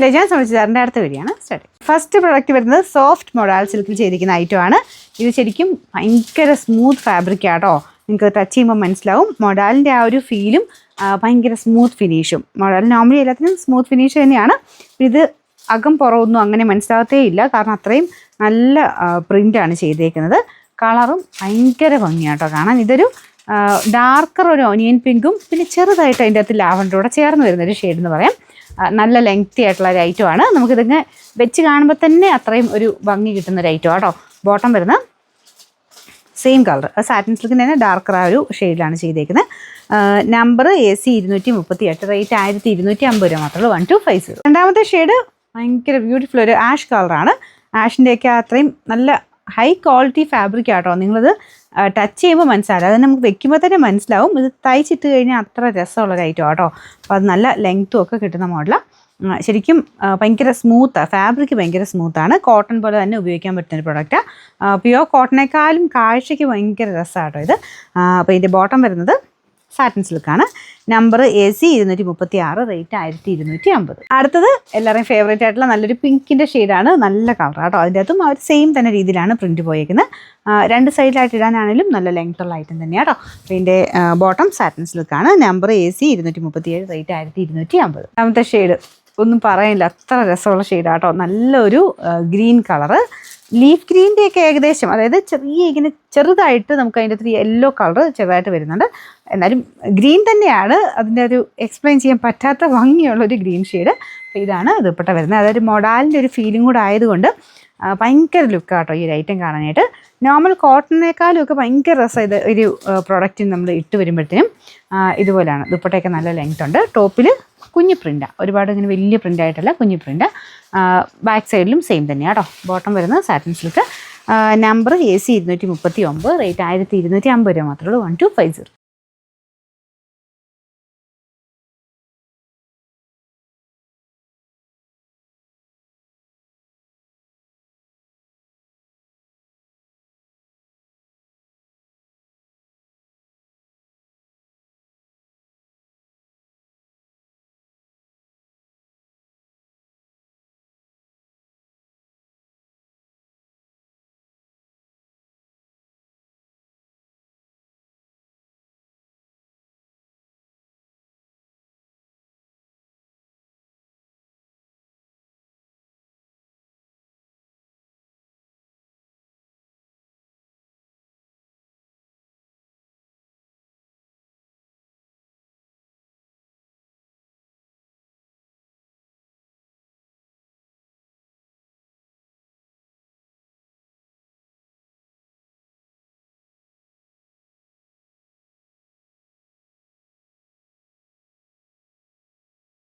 ഞാൻ ശ്രമിച്ചതിൻ്റെ അടുത്ത വീഡിയോയാണ് സ്റ്റാർട്ട്. ഫസ്റ്റ് പ്രൊഡക്റ്റ് വരുന്നത് സോഫ്റ്റ് മൊഡാൾ സിൽക്കിൽ ചെയ്തിരിക്കുന്ന ഐറ്റമാണ്. ഇത് ശരിക്കും ഭയങ്കര സ്മൂത്ത് ഫാബ്രിക് ആട്ടോ. നിങ്ങൾക്ക് ടച്ച് ചെയ്യുമ്പോൾ മനസ്സിലാവും. മൊഡാലിൻ്റെ ആ ഒരു ഫീലും ഭയങ്കര സ്മൂത്ത് ഫിനിഷും. മൊഡാൽ നോർമലി എല്ലാത്തിനും സ്മൂത്ത് ഫിനിഷ് തന്നെയാണ്. ഇത് അകം പുറമൊന്നും അങ്ങനെ മനസ്സിലാകത്തേ ഇല്ല, കാരണം അത്രയും നല്ല പ്രിൻ്റാണ് ചെയ്തേക്കുന്നത്. കളറും ഭയങ്കര ഭംഗിയാട്ടോ കാണാൻ. ഇതൊരു ഡാർക്കർ ഒരു ഓനിയൻ പിങ്കും പിന്നെ ചെറുതായിട്ട് അതിൻ്റെ അകത്ത് ലാവൻഡറോടെ ചേർന്ന് വരുന്നൊരു ഷെയ്ഡ് എന്ന് പറയാം. നല്ല ലെങ്തി ആയിട്ടുള്ള ഒരു ഐറ്റമാണ്. നമുക്കിതിങ്ങനെ വെച്ച് കാണുമ്പോൾ തന്നെ അത്രയും ഒരു ഭംഗി കിട്ടുന്നൊരു ഐറ്റം ആട്ടോ. ബോട്ടം വരുന്ന സെയിം കളർ സാറ്റിൻ സിൽക്കിൻ്റെ തന്നെ ഡാർക്കർ ആ ഒരു ഷെയ്ഡിലാണ് ചെയ്തേക്കുന്നത്. നമ്പർ AC 238, റേറ്റ് 1250 രൂപ മാത്രമേ ഉള്ളൂ. 1250. രണ്ടാമത്തെ ഷെയ്ഡ് ഭയങ്കര ബ്യൂട്ടിഫുൾ ഒരു ആഷ് കളറാണ്. ആഷിൻ്റെയൊക്കെ അത്രയും നല്ല ഹൈ ക്വാളിറ്റി ഫാബ്രിക് ആട്ടോ. നിങ്ങളത് ടച്ച് ചെയ്യുമ്പോൾ മനസ്സിലാവും. അത് നമുക്ക് വെക്കുമ്പോൾ തന്നെ മനസ്സിലാവും. ഇത് തയ്ച്ചിട്ട് കഴിഞ്ഞാൽ അത്ര രസമുള്ളൊരു ഐറ്റം ആട്ടോ. അപ്പോൾ അത് നല്ല ലെങ്ത്തും ഒക്കെ കിട്ടുന്ന മോഡലാണ്. ശരിക്കും ഭയങ്കര സ്മൂത്താണ്, ഫാബ്രിക് ഭയങ്കര സ്മൂത്താണ്. കോട്ടൺ പോലെ തന്നെ ഉപയോഗിക്കാൻ പറ്റുന്നൊരു പ്രൊഡക്റ്റാണ്. പ്യുവർ കോട്ടണേക്കാളും കാഴ്ചയ്ക്ക് ഭയങ്കര രസമാട്ടോ ഇത്. അപ്പോൾ ഇതിൻ്റെ ബോട്ടം വരുന്നത് സാറ്റിൻ സിൽക്കാണ്. Number AC 236, rate 1250. അടുത്തത് എല്ലാവരെയും ഫേവറേറ്റ് ആയിട്ടുള്ള നല്ലൊരു പിങ്കിൻ്റെ ഷെയ്ഡാണ്. നല്ല കളറാട്ടോ. അതിൻ്റെ അകത്തും അവർ സെയിം തന്നെ രീതിയിലാണ് പ്രിൻറ്റ് പോയേക്കുന്നത്. രണ്ട് സൈഡിലായിട്ട് ഇടാനാണെങ്കിലും നല്ല ലെങ്ത്തുള്ള ഐറ്റം തന്നെയാട്ടോ. അപ്പോൾ ഇതിൻ്റെ ബോട്ടം സാറ്റിൻ സിൽക്കാണ്. Number AC 237, rate 1250. രണ്ടാമത്തെ ഷെയ്ഡ് ഒന്നും പറയാനില്ല, അത്ര രസമുള്ള ഷെയ്ഡാട്ടോ. നല്ലൊരു ഗ്രീൻ കളറ്. ലീഫ് ഗ്രീൻ്റെയൊക്കെ ഏകദേശം, അതായത് ഇങ്ങനെ ചെറുതായിട്ട് നമുക്ക് അതിൻ്റെ അകത്ത് യെല്ലോ കളർ ചെറുതായിട്ട് വരുന്നുണ്ട്. എന്നാലും ഗ്രീൻ തന്നെയാണ്. അതിൻ്റെ ഒരു എക്സ്പ്ലെയിൻ ചെയ്യാൻ പറ്റാത്ത ഭംഗിയുള്ളൊരു ഗ്രീൻ ഷെയ്ഡ്. അപ്പോൾ ഇതാണ് ദുപ്പട്ട വരുന്നത്. അതായത് മൊഡാലിൻ്റെ ഒരു ഫീലിംഗ് കൂടെ ആയതുകൊണ്ട് ഭയങ്കര ലുക്കാട്ടോ ഈ ഒരു ഐറ്റം കാണാനായിട്ട്. നോർമൽ കോട്ടണിനേക്കാളും ഒക്കെ ഭയങ്കര രസം ഇത് ഒരു പ്രോഡക്റ്റിന് നമ്മൾ ഇട്ട് വരുമ്പോഴത്തേനും. ഇതുപോലെയാണ് ദുപ്പട്ടയൊക്കെ നല്ല ലെങ്ത് ഉണ്ട്. ടോപ്പിൽ കുഞ്ഞു പ്രിൻ്റാണ്, ഒരുപാട് ഇങ്ങനെ വലിയ പ്രിൻ്റായിട്ടല്ല, കുഞ്ഞു പ്രിൻ്റ്. ബാക്ക് സൈഡിലും സെയിം തന്നെയാണ് കേട്ടോ. ബോട്ടം വരുന്നത് satin silk. Number AC 239, rate 1250 രൂപ മാത്രമേ ഉള്ളൂ. 1250.